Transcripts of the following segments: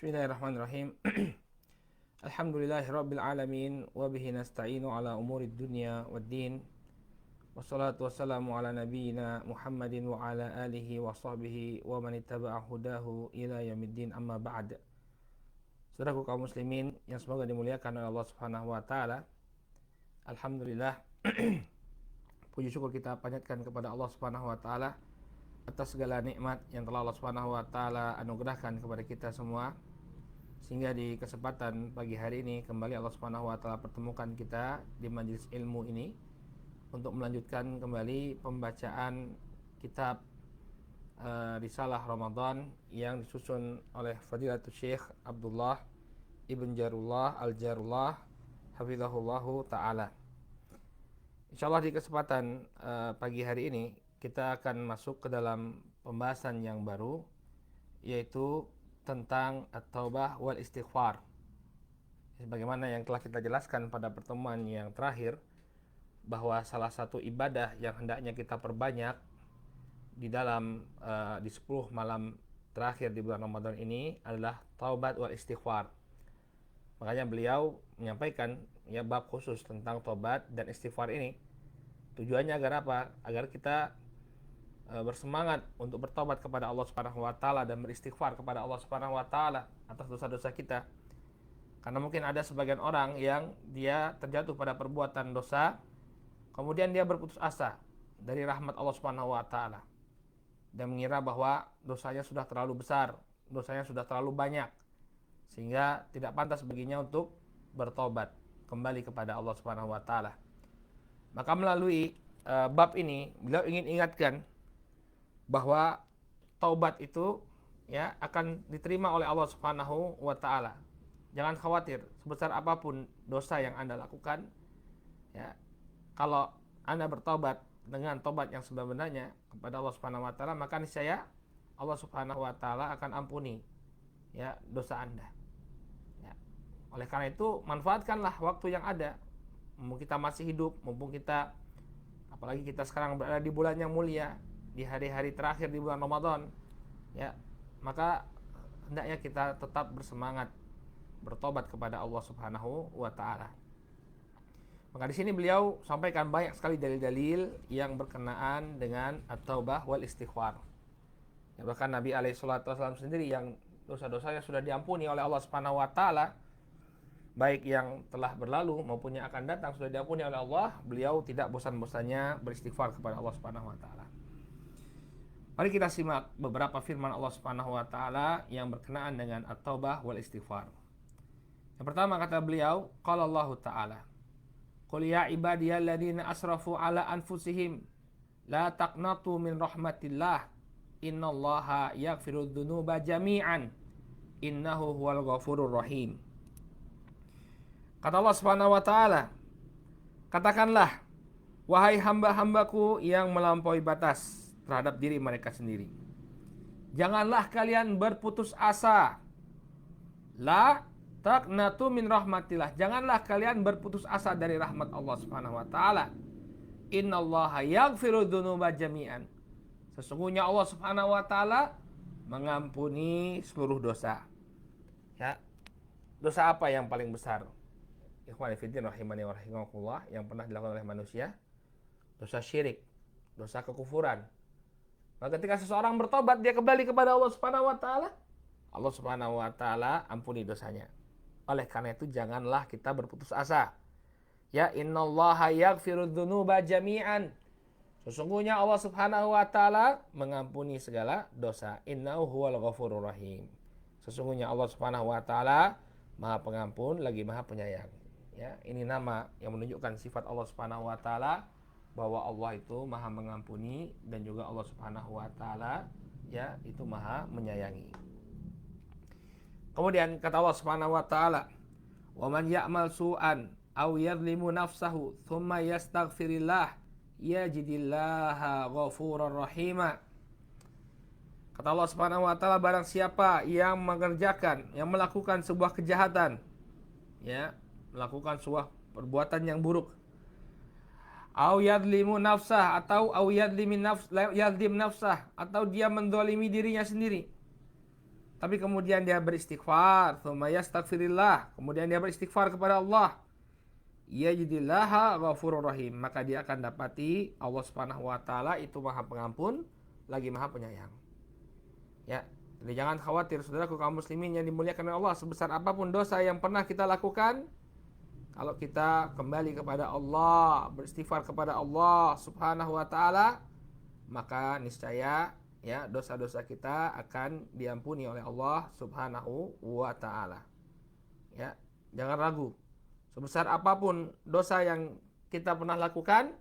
Bismillahirrahmanirrahim. Alhamdulillahirabbil alamin wa bihi nasta'inu ala umurid dunya waddin. Wassalatu wassalamu ala nabiyyina Muhammadin wa ala alihi wa sahbihi wa man ittaba'a hudahu ila yaumiddin, amma ba'd. Saudaraku kaum muslimin yang semoga dimuliakan oleh Allah Subhanahu wa taala. Alhamdulillah, puji syukur kita panjatkan kepada Allah Subhanahu wa taala atas segala nikmat yang telah Allah Subhanahu wa taala anugerahkan kepada kita semua, sehingga di kesempatan pagi hari ini kembali Allah Subhanahu wa taala pertemukan kita di majelis ilmu ini untuk melanjutkan kembali pembacaan kitab Risalah Ramadan yang disusun oleh Fadilatul Syekh Abdullah Ibn Jarullah Al-Jarullah hafizahullahu taala. Insyaallah di kesempatan pagi hari ini kita akan masuk ke dalam pembahasan yang baru, yaitu tentang at-taubah wal istighfar. Sebagaimana yang telah kita jelaskan pada pertemuan yang terakhir, bahwa salah satu ibadah yang hendaknya kita perbanyak di dalam di 10 malam terakhir di bulan Ramadan ini adalah taubat wal istighfar. Makanya beliau menyampaikan ya bab khusus tentang taubat dan istighfar ini. Tujuannya agar apa? Agar kita bersemangat untuk bertobat kepada Allah Subhanahu wa taala dan beristighfar kepada Allah Subhanahu wa taala atas dosa-dosa kita. Karena mungkin ada sebagian orang yang dia terjatuh pada perbuatan dosa, kemudian dia berputus asa dari rahmat Allah Subhanahu wa taala dan mengira bahwa dosanya sudah terlalu besar, dosanya sudah terlalu banyak, sehingga tidak pantas baginya untuk bertobat kembali kepada Allah Subhanahu wa taala. Maka melalui bab ini beliau ingin ingatkan bahwa taubat itu ya akan diterima oleh Allah Subhanahu wa taala. Jangan khawatir, sebesar apapun dosa yang Anda lakukan, ya, kalau Anda bertobat dengan tobat yang sebenarnya kepada Allah Subhanahu wa taala, maka niscaya Allah Subhanahu wa taala akan ampuni ya dosa Anda. Ya. Oleh karena itu, manfaatkanlah waktu yang ada. Mumpung kita masih hidup, mumpung kita, apalagi kita sekarang berada di bulan yang mulia, di hari-hari terakhir di bulan Ramadan, ya, maka hendaknya kita tetap bersemangat bertobat kepada Allah Subhanahu wa taala. Maka di sini beliau sampaikan banyak sekali dalil-dalil yang berkenaan dengan at-taubah wal istighfar. Ya, bahkan Nabi alaihi salatu wasallam sendiri yang dosa-dosanya sudah diampuni oleh Allah Subhanahu wa taala, baik yang telah berlalu maupun yang akan datang sudah diampuni oleh Allah, beliau tidak bosan-bosannya beristighfar kepada Allah Subhanahu wa taala. Mari kita simak beberapa firman Allah Subhanahu wa taala yang berkenaan dengan at-taubah wal istighfar. Yang pertama kata beliau, qala Allah taala, "Qul ya ibadiyalladzina asrafu ala anfusihim la taqnatu min rahmatillah, innallaha yaghfirudz dzunuba jami'an, innahu huwal ghafurur rahim." Kata Allah Subhanahu wa taala, katakanlah, wahai hamba-hambaku yang melampaui batas terhadap diri mereka sendiri, janganlah kalian berputus asa. La taqnatu min rahmatillah, janganlah kalian berputus asa dari rahmat Allah Subhanahu wa taala. Innallaha yaghfiru dzunuba jami'an, sesungguhnya Allah Subhanahu wa taala mengampuni seluruh dosa. Ya. Dosa apa yang paling besar? Ikhwani fillah rahimani wa rahimakumullah, yang pernah dilakukan oleh manusia? Dosa syirik, dosa kekufuran. Maka ketika seseorang bertobat, dia kembali kepada Allah Subhanahu wa taala, Allah Subhanahu wa taala ampuni dosanya. Oleh karena itu janganlah kita berputus asa. Ya, innallaha yaghfirudz dzunuba jami'an, sesungguhnya Allah Subhanahu wa taala mengampuni segala dosa. Innahu huwal ghafurur rahim, sesungguhnya Allah Subhanahu wa taala Maha Pengampun lagi Maha Penyayang. Ya, ini nama yang menunjukkan sifat Allah Subhanahu wa taala, bahwa Allah itu Maha mengampuni dan juga Allah Subhanahu wa taala ya itu Maha menyayangi. Kemudian kata Allah Subhanahu wa taala, "Wa man ya'mal su'an aw yadhlimu nafsahu tsumma yastaghfirillah yajidillaha ghafurar rahima." Kata Allah Subhanahu wa taala, barang siapa yang mengerjakan, yang melakukan sebuah kejahatan, ya, melakukan sebuah perbuatan yang buruk, au yadlimu nafsah, atau au yadlim nafsah, atau dia mendolimi dirinya sendiri, tapi kemudian dia beristighfar, tsumma yastaghfirillah, kemudian dia beristighfar kepada Allah, yajidillaha ghafurur rahim, maka dia akan dapati Allah Subhanahu wa taala itu Maha Pengampun lagi Maha Penyayang. Ya, jadi jangan khawatir saudaraku kaum muslimin yang dimuliakan oleh Allah, sebesar apapun dosa yang pernah kita lakukan, kalau kita kembali kepada Allah, beristighfar kepada Allah Subhanahu wa taala, maka niscaya ya dosa-dosa kita akan diampuni oleh Allah Subhanahu wa taala. Ya, jangan ragu. Sebesar apapun dosa yang kita pernah lakukan,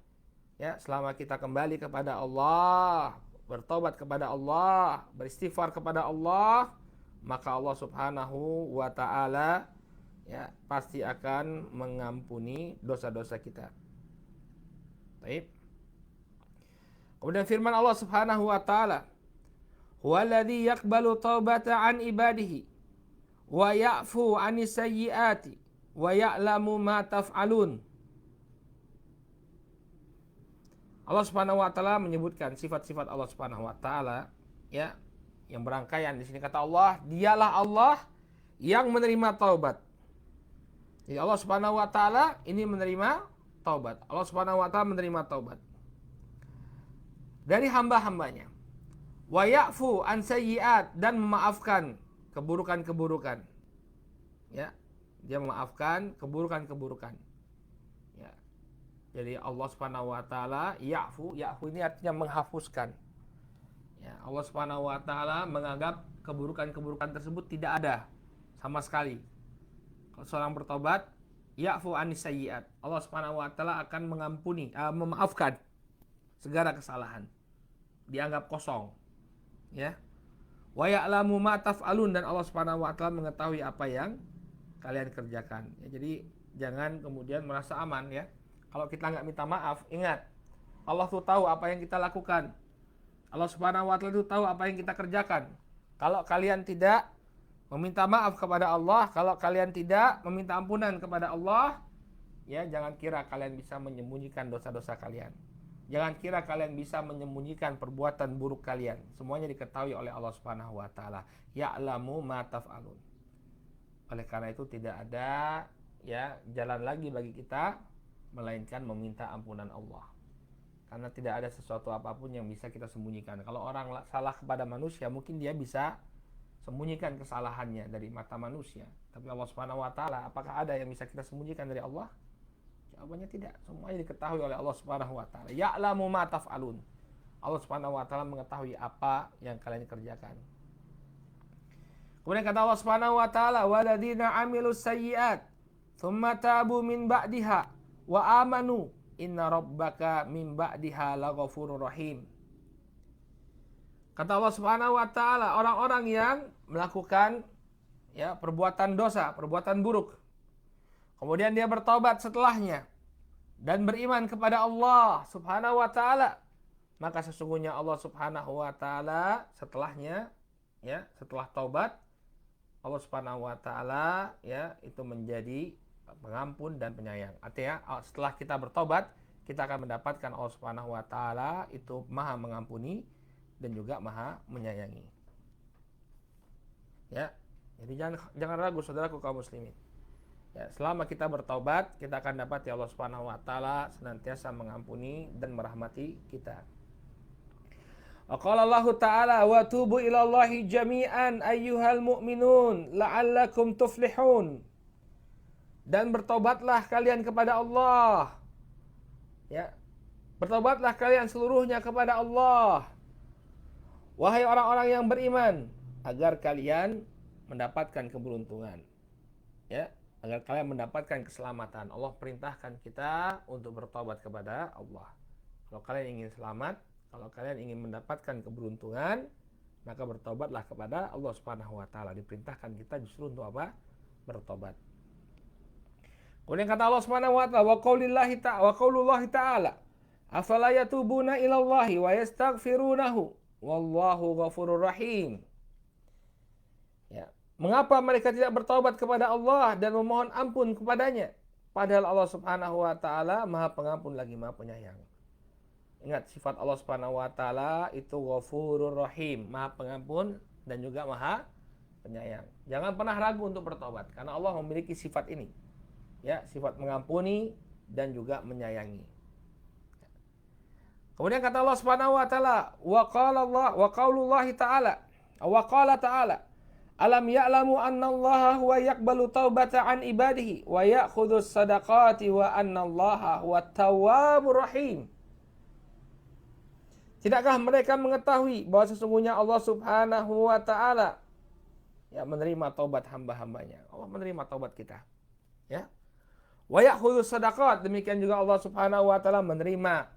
ya, selama kita kembali kepada Allah, bertobat kepada Allah, beristighfar kepada Allah, maka Allah Subhanahu wa taala ya pasti akan mengampuni dosa-dosa kita. Baik. Kemudian firman Allah Subhanahu wa taala, "Huwallazi yaqbalu taubata an ibadihi wa ya'fu 'anis sayyiati wa ya'lamu ma taf'alun." Allah Subhanahu wa taala menyebutkan sifat-sifat Allah Subhanahu wa taala ya yang berangkaian di sini. Kata Allah, dialah Allah yang menerima taubat. Jadi Allah Subhanahu wa taala ini menerima taubat. Allah Subhanahu wa taala menerima taubat dari hamba-hambanya. Wa ya'fu an sayyi'at, dan memaafkan keburukan-keburukan. Ya, dia memaafkan keburukan-keburukan. Ya. Jadi Allah Subhanahu wa taala ya'fu ini artinya menghapuskan. Ya, Allah Subhanahu wa taala menganggap keburukan-keburukan tersebut tidak ada sama sekali. Kalau seorang bertobat, ya'fu anis sayyi'at, Allah Subhanahu wa taala akan mengampuni, memaafkan segala kesalahan, dianggap kosong, ya. Wa ya'lamu ma taf'alun, dan Allah Subhanahu wa taala mengetahui apa yang kalian kerjakan. Ya, jadi jangan kemudian merasa aman ya. Kalau kita nggak minta maaf, ingat Allah tuh tahu apa yang kita lakukan. Allah Subhanahu wa taala tuh tahu apa yang kita kerjakan. Kalau kalian tidak meminta maaf kepada Allah, kalau kalian tidak meminta ampunan kepada Allah, ya jangan kira kalian bisa menyembunyikan dosa-dosa kalian. Jangan kira kalian bisa menyembunyikan perbuatan buruk kalian. Semuanya diketahui oleh Allah Subhanahu wa taala. Ya'lamu ma taf'alun. Oleh karena itu tidak ada ya jalan lagi bagi kita melainkan meminta ampunan Allah. Karena tidak ada sesuatu apapun yang bisa kita sembunyikan. Kalau orang salah kepada manusia, mungkin dia bisa sembunyikan kesalahannya dari mata manusia. Tapi Allah Subhanahu wa taala, apakah ada yang bisa kita sembunyikan dari Allah? Jawabannya tidak. Semuanya diketahui oleh Allah Subhanahu wa taala. Ya'lamu ma taf'alun. Allah Subhanahu wa taala mengetahui apa yang kalian kerjakan. Kemudian kata Allah Subhanahu wa taala, "Walladzina 'amilus sayyi'at tsumma tabu min ba'diha wa amanu inna rabbaka min ba'diha laghafurur rahim." Kata Allah Subhanahu wa taala, orang-orang yang melakukan ya perbuatan dosa, perbuatan buruk, kemudian dia bertobat setelahnya dan beriman kepada Allah Subhanahu wa taala, maka sesungguhnya Allah Subhanahu wa taala setelahnya ya, setelah taubat, Allah Subhanahu wa taala ya itu menjadi pengampun dan penyayang. Artinya setelah kita bertobat, kita akan mendapatkan Allah Subhanahu wa taala itu Maha mengampuni dan juga Maha menyayangi. Ya. Jadi jangan ragu saudaraku kaum muslimin. Ya, selama kita bertaubat, kita akan dapat ya Allah Subhanahu wa taala senantiasa mengampuni dan merahmati kita. Qala Allah Ta'ala, "Wa tubu ilallahi jami'an ayyuhal mu'minun la'allakum tuflihun." Dan bertobatlah kalian kepada Allah. Ya. Bertobatlah kalian seluruhnya kepada Allah, wahai orang-orang yang beriman, agar kalian mendapatkan keberuntungan. Ya, agar kalian mendapatkan keselamatan. Allah perintahkan kita untuk bertobat kepada Allah. Kalau kalian ingin selamat, kalau kalian ingin mendapatkan keberuntungan, maka bertobatlah kepada Allah Subhanahu wa taala. Diperintahkan kita justru untuk apa? Bertobat. Kemudian kata Allah Subhanahu wa taala, wa qaulullahi ta'ala, "Afala yatubuna ilallahi wa yastaghfirunahu wallahu ghafurur rahim." Ya, mengapa mereka tidak bertobat kepada Allah dan memohon ampun kepadanya, padahal Allah Subhanahu wa taala Maha Pengampun lagi Maha Penyayang. Ingat sifat Allah Subhanahu wa taala itu Ghafurur Rahim, Maha Pengampun dan juga Maha penyayang. Jangan pernah ragu untuk bertobat karena Allah memiliki sifat ini. Ya, sifat mengampuni dan juga menyayangi. Kemudian kata Allah Subhanahu wa taala, wa qala Allah wa qaulullah taala, wa qala taala, alam ya'lamu annallaha huwa yaqbalu taubata an ibadihi wa ya'khudhu sadaqati wa annallaha huwa tawwabur rahim. Tidakkah mereka mengetahui bahwa sesungguhnya Allah Subhanahu wa taala ya menerima taubat hamba-hambanya. Allah menerima taubat kita. Ya. Wa ya'khudhu sadaqat, demikian juga Allah Subhanahu wa taala menerima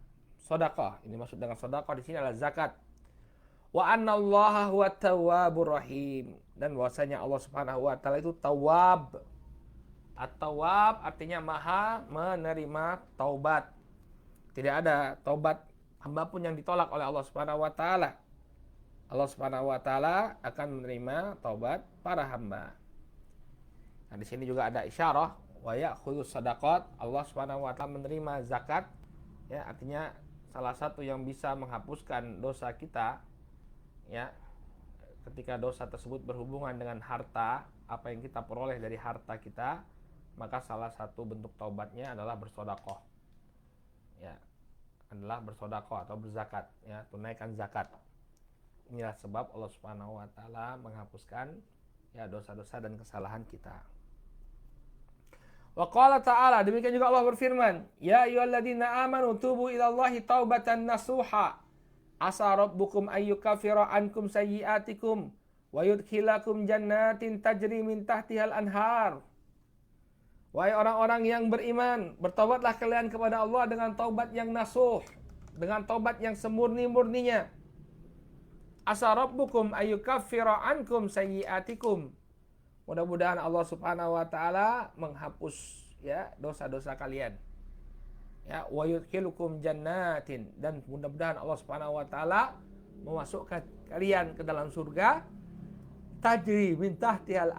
sedekah. Ini maksud dengan sedekah di sini adalah zakat. Wa annallaha huwa tawwabur rahim, dan bahwasanya Allah Subhanahu wa taala itu tawwab. At-tawwab artinya maha menerima taubat. Tidak ada taubat hamba pun yang ditolak oleh Allah Subhanahu wa taala. Allah Subhanahu wa taala akan menerima taubat para hamba. Nah, di sini juga ada isyarah wa ya'khudhu sadaqat, Allah Subhanahu wa taala menerima zakat. Ya, artinya salah satu yang bisa menghapuskan dosa kita ya, ketika dosa tersebut berhubungan dengan harta, apa yang kita peroleh dari harta kita, maka salah satu bentuk taubatnya adalah bersedekah. Ya, adalah bersedekah atau berzakat, ya, tunaikan zakat. Inilah sebab Allah Subhanahu wa taala menghapuskan ya dosa-dosa dan kesalahan kita. Wa qala ta'ala, demikian juga Allah berfirman, ya ayyuhalladzina amanu tubu ilallahi taubatan nasuha asa rabbukum ayyukaffira ankum sayyi'atikum wa yudkhilakum jannatin tajri min tahtihal anhar. Wahai orang-orang yang beriman, bertobatlah kalian kepada Allah dengan taubat yang nasuh, dengan taubat yang semurni-murninya. Asa rabbukum ayyukaffira ankum sayyi'atikum. Mudah-mudahan Allah Subhanahu wa taala menghapus ya dosa-dosa kalian. Ya, wa yudkhilukum jannatin, dan mudah-mudahan Allah Subhanahu wa taala memasukkan kalian ke dalam surga tajri min tahtihal